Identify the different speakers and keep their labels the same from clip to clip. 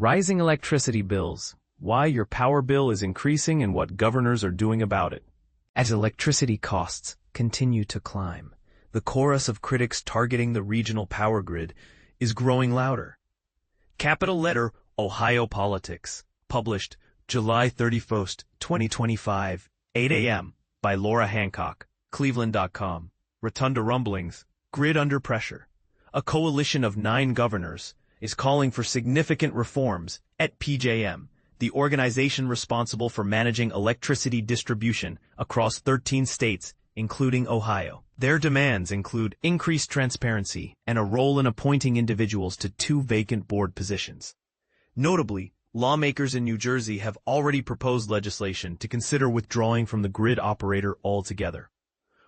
Speaker 1: Rising electricity bills. Why your power bill is increasing and what governors are doing about it. As electricity costs continue to climb, the chorus of critics targeting the regional power grid is growing louder. Capital letter Ohio Politics, published July 31, 2025, 8 a.m. by Laura Hancock, Cleveland.com. Rotunda rumblings, grid under pressure. A coalition of 9 governors is calling for significant reforms at PJM, the organization responsible for managing electricity distribution across 13 states, including Ohio. Their demands include increased transparency and a role in appointing individuals to 2 vacant board positions. Notably, lawmakers in New Jersey have already proposed legislation to consider withdrawing from the grid operator altogether.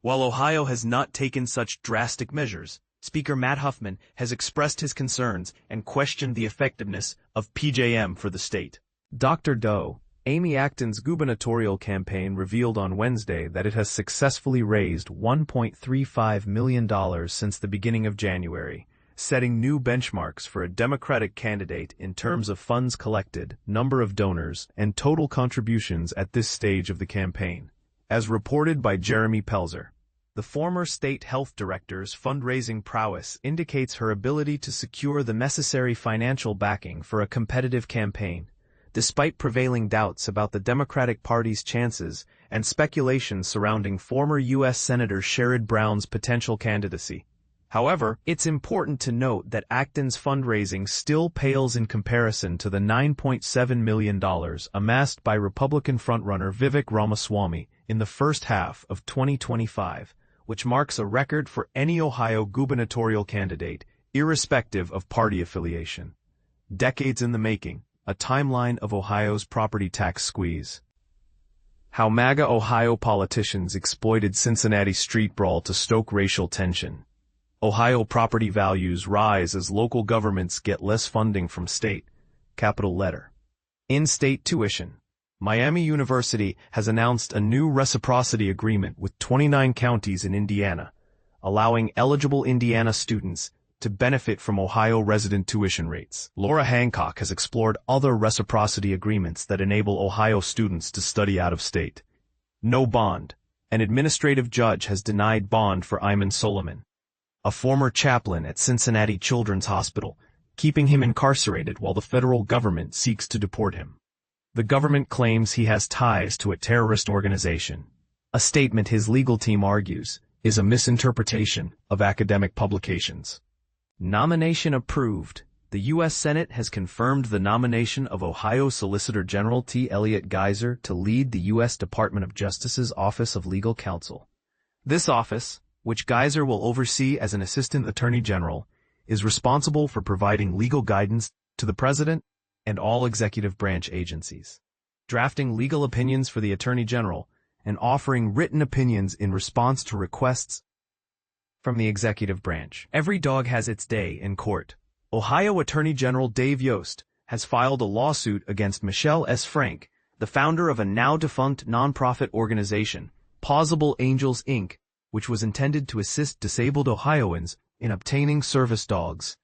Speaker 1: While Ohio has not taken such drastic measures, Speaker Matt Huffman has expressed his concerns and questioned the effectiveness of PJM for the state. Dr. Doe, Amy Acton's gubernatorial campaign revealed on Wednesday that it has successfully raised $1.35 million since the beginning of January, setting new benchmarks for a Democratic candidate in terms of funds collected, number of donors, and total contributions at this stage of the campaign. As reported by Jeremy Pelzer, the former state health director's fundraising prowess indicates her ability to secure the necessary financial backing for a competitive campaign, despite prevailing doubts about the Democratic Party's chances and speculation surrounding former U.S. Senator Sherrod Brown's potential candidacy. However, it's important to note that Acton's fundraising still pales in comparison to the $9.7 million amassed by Republican frontrunner Vivek Ramaswamy in the first half of 2025, which marks a record for any Ohio gubernatorial candidate, irrespective of party affiliation. Decades in the making, a timeline of Ohio's property tax squeeze. How MAGA Ohio politicians exploited Cincinnati street brawl to stoke racial tension. Ohio property values rise as local governments get less funding from state, capital letter. In-state tuition. Miami University has announced a new reciprocity agreement with 29 counties in Indiana, allowing eligible Indiana students to benefit from Ohio resident tuition rates. Laura Hancock has explored other reciprocity agreements that enable Ohio students to study out of state. No bond. An administrative judge has denied bond for Ayman Soliman, a former chaplain at Cincinnati Children's Hospital, keeping him incarcerated while the federal government seeks to deport him. The government claims he has ties to a terrorist organization. A statement his legal team argues is a misinterpretation of academic publications. Nomination approved. The U.S. Senate has confirmed the nomination of Ohio Solicitor General T. Elliot Geiser to lead the U.S. Department of Justice's Office of Legal Counsel. This office, which Geiser will oversee as an Assistant Attorney General, is responsible for providing legal guidance to the President and all executive branch agencies, drafting legal opinions for the Attorney General, and offering written opinions in response to requests from the executive branch. Every dog has its day in court. Ohio Attorney General Dave Yost has filed a lawsuit against Michelle S. Frank, the founder of a now-defunct nonprofit organization, Pausable Angels, Inc., which was intended to assist disabled Ohioans in obtaining service dogs.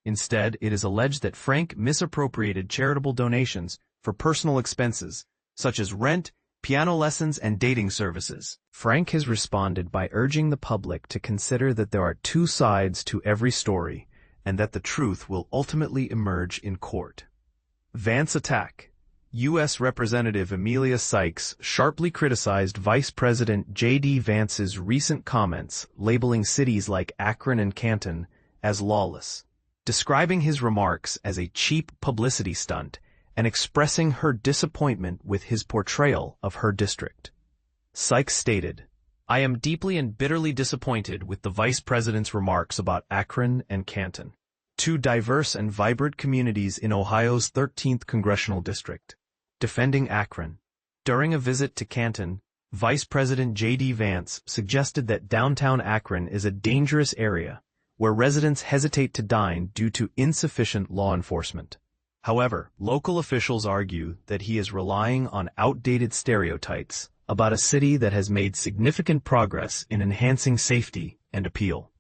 Speaker 1: Instead, it is alleged that Frank misappropriated charitable donations for personal expenses, such as rent, piano lessons, and dating services. Frank has responded by urging the public to consider that there are 2 sides to every story, and that the truth will ultimately emerge in court. Vance attack. U.S. Representative Amelia Sykes sharply criticized Vice President J.D. Vance's recent comments labeling cities like Akron and Canton as lawless, describing his remarks as a cheap publicity stunt and expressing her disappointment with his portrayal of her district. Sykes stated, "I am deeply and bitterly disappointed with the Vice President's remarks about Akron and Canton, 2 diverse and vibrant communities in Ohio's 13th Congressional District." Defending Akron. During a visit to Canton, Vice President J.D. Vance suggested that downtown Akron is a dangerous area where residents hesitate to dine due to insufficient law enforcement. However, local officials argue that he is relying on outdated stereotypes about a city that has made significant progress in enhancing safety and appeal.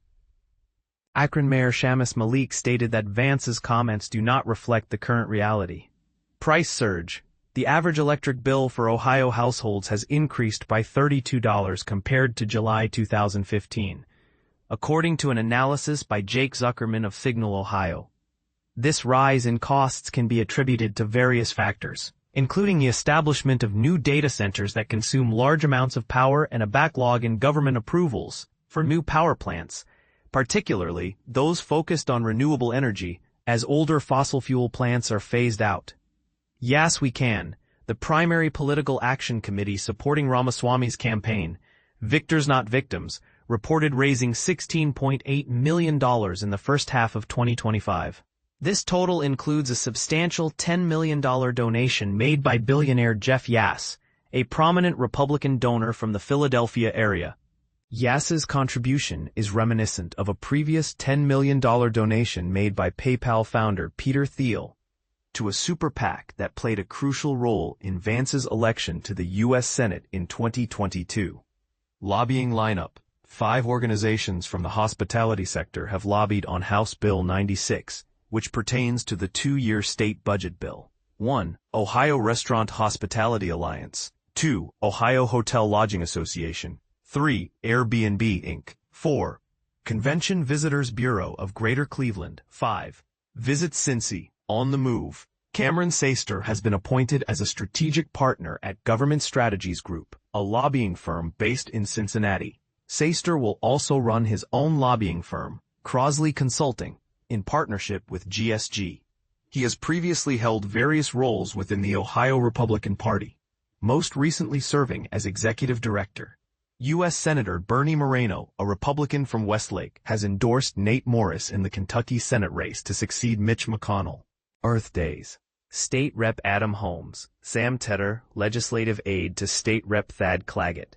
Speaker 1: Akron Mayor Shamus Malik stated that Vance's comments do not reflect the current reality. Price surge. The average electric bill for Ohio households has increased by $32 compared to July 2015, according to an analysis by Jake Zuckerman of Signal, Ohio. This rise in costs can be attributed to various factors, including the establishment of new data centers that consume large amounts of power and a backlog in government approvals for new power plants, particularly those focused on renewable energy, as older fossil fuel plants are phased out. Yes, we can. The primary political action committee supporting Ramaswamy's campaign, Victors Not Victims, reported raising $16.8 million in the first half of 2025. This total includes a substantial $10 million donation made by billionaire Jeff Yass, a prominent Republican donor from the Philadelphia area. Yass's contribution is reminiscent of a previous $10 million donation made by PayPal founder Peter Thiel to a super PAC that played a crucial role in Vance's election to the U.S. Senate in 2022. Lobbying lineup. 5 organizations from the hospitality sector have lobbied on House Bill 96, which pertains to the 2-year state budget bill. 1. Ohio Restaurant Hospitality Alliance. 2. Ohio Hotel Lodging Association. 3. Airbnb Inc. 4. Convention Visitors Bureau of Greater Cleveland. 5. Visit Cincy. On the move. Cameron Saister has been appointed as a strategic partner at Government Strategies Group, a lobbying firm based in Cincinnati. Saister will also run his own lobbying firm, Crosley Consulting, in partnership with GSG. He has previously held various roles within the Ohio Republican Party, most recently serving as executive director. U.S. Senator Bernie Moreno, a Republican from Westlake, has endorsed Nate Morris in the Kentucky Senate race to succeed Mitch McConnell. Earth Days. State Rep Adam Holmes, Sam Tedder, legislative aide to State Rep Thad Claggett,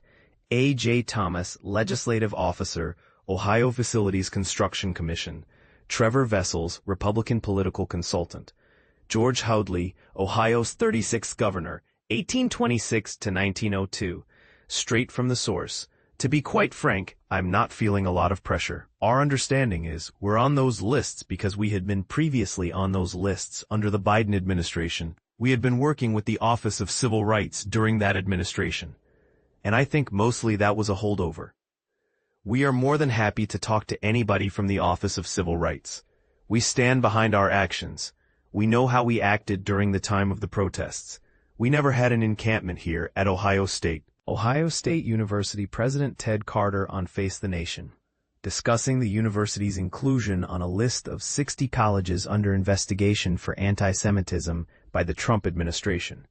Speaker 1: A.J. Thomas, legislative officer, Ohio Facilities Construction Commission, Trevor Vessels, Republican political consultant, George Hoadley, Ohio's 36th governor, 1826 to 1902, straight from the source. To be quite frank, I'm not feeling a lot of pressure. Our understanding is we're on those lists because we had been previously on those lists under the Biden administration. We had been working with the Office of Civil Rights during that administration. And I think mostly that was a holdover. We are more than happy to talk to anybody from the Office of Civil Rights. We stand behind our actions. We know how we acted during the time of the protests. We never had an encampment here at Ohio State. Ohio State University President Ted Carter on Face the Nation, discussing the university's inclusion on a list of 60 colleges under investigation for anti-Semitism by the Trump administration.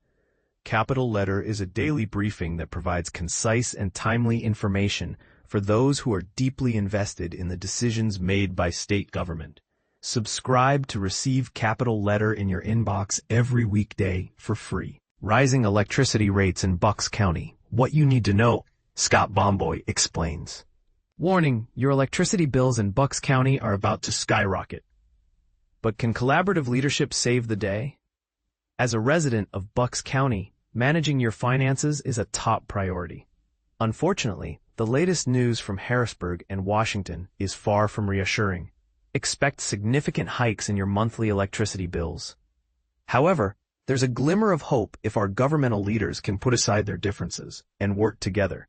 Speaker 1: Capital Letter is a daily briefing that provides concise and timely information for those who are deeply invested in the decisions made by state government. Subscribe to receive Capital Letter in your inbox every weekday for free. Rising electricity rates in Bucks County. What you need to know, Scott Bomboy explains. Warning, your electricity bills in Bucks County are about to skyrocket. But can collaborative leadership save the day? As a resident of Bucks County, managing your finances is a top priority. Unfortunately, the latest news from Harrisburg and Washington is far from reassuring. Expect significant hikes in your monthly electricity bills. However, there's a glimmer of hope if our governmental leaders can put aside their differences and work together.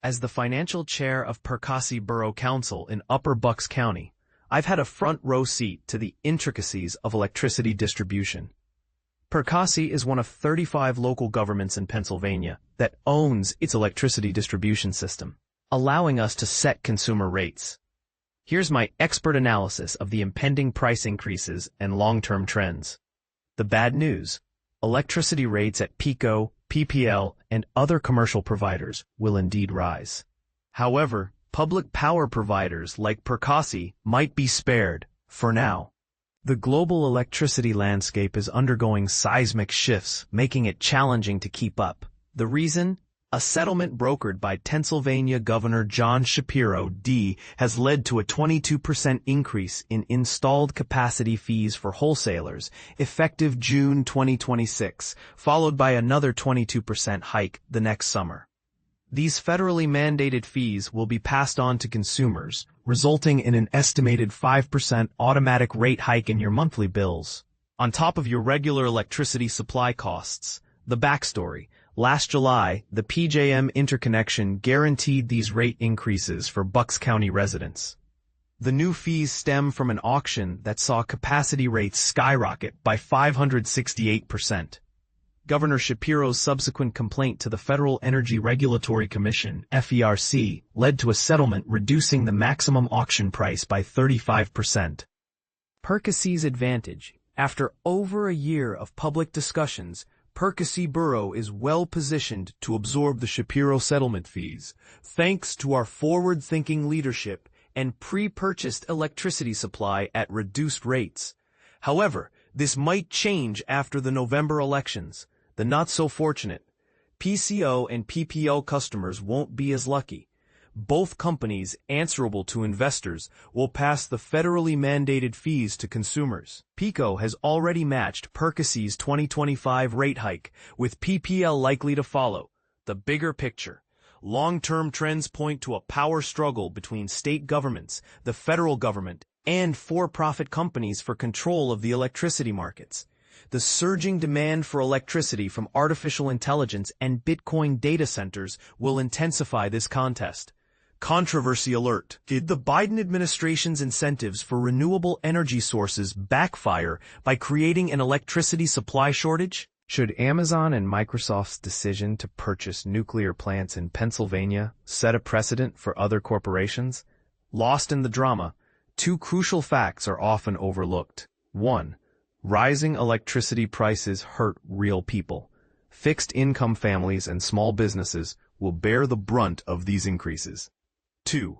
Speaker 1: As the financial chair of Perkasie Borough Council in Upper Bucks County, I've had a front row seat to the intricacies of electricity distribution. Perkasie is one of 35 local governments in Pennsylvania that owns its electricity distribution system, allowing us to set consumer rates. Here's my expert analysis of the impending price increases and long-term trends. The bad news: electricity rates at PECO, PPL, and other commercial providers will indeed rise. However, public power providers like Perkasie might be spared, for now. The global electricity landscape is undergoing seismic shifts, making it challenging to keep up. The reason? A settlement brokered by Pennsylvania Governor John Shapiro D. has led to a 22% increase in installed capacity fees for wholesalers, effective June 2026, followed by another 22% hike the next summer. These federally mandated fees will be passed on to consumers, resulting in an estimated 5% automatic rate hike in your monthly bills. On top of your regular electricity supply costs. The backstory. Last July, the PJM interconnection guaranteed these rate increases for Bucks County residents. The new fees stem from an auction that saw capacity rates skyrocket by 568%. Governor Shapiro's subsequent complaint to the Federal Energy Regulatory Commission, FERC, led to a settlement reducing the maximum auction price by 35%. Percy's advantage. After over a year of public discussions, Percy Borough is well positioned to absorb the Shapiro settlement fees, thanks to our forward-thinking leadership and pre-purchased electricity supply at reduced rates. However, this might change after the November elections. The not-so-fortunate PCO and PPL customers won't be as lucky. Both companies answerable to investors will pass the federally mandated fees to consumers. PECO has already matched Percy's 2025 rate hike, with PPL likely to follow. The bigger picture. Long-term trends point to a power struggle between state governments, the federal government, and for-profit companies for control of the electricity markets. The surging demand for electricity from artificial intelligence and Bitcoin data centers will intensify this contest. Controversy alert. Did the Biden administration's incentives for renewable energy sources backfire by creating an electricity supply shortage? Should Amazon and Microsoft's decision to purchase nuclear plants in Pennsylvania set a precedent for other corporations? Lost in the drama, two crucial facts are often overlooked. 1. Rising electricity prices hurt real people. Fixed-income families and small businesses will bear the brunt of these increases. 2.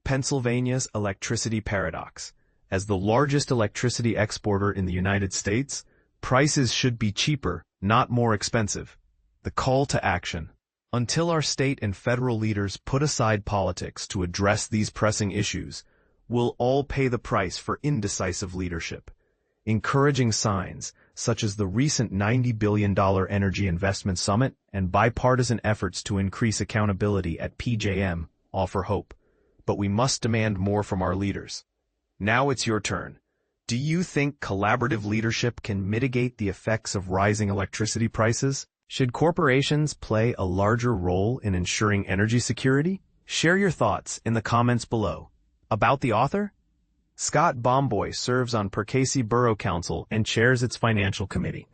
Speaker 1: Pennsylvania's electricity paradox. As the largest electricity exporter in the United States, prices should be cheaper, not more expensive. The call to action. Until our state and federal leaders put aside politics to address these pressing issues, we'll all pay the price for indecisive leadership. Encouraging signs, such as the recent $90 billion Energy Investment Summit and bipartisan efforts to increase accountability at PJM, offer hope. But we must demand more from our leaders. Now it's your turn. Do you think collaborative leadership can mitigate the effects of rising electricity prices? Should corporations play a larger role in ensuring energy security? Share your thoughts in the comments below. About the author? Scott Bomboy serves on Percy Borough Council and chairs its financial committee.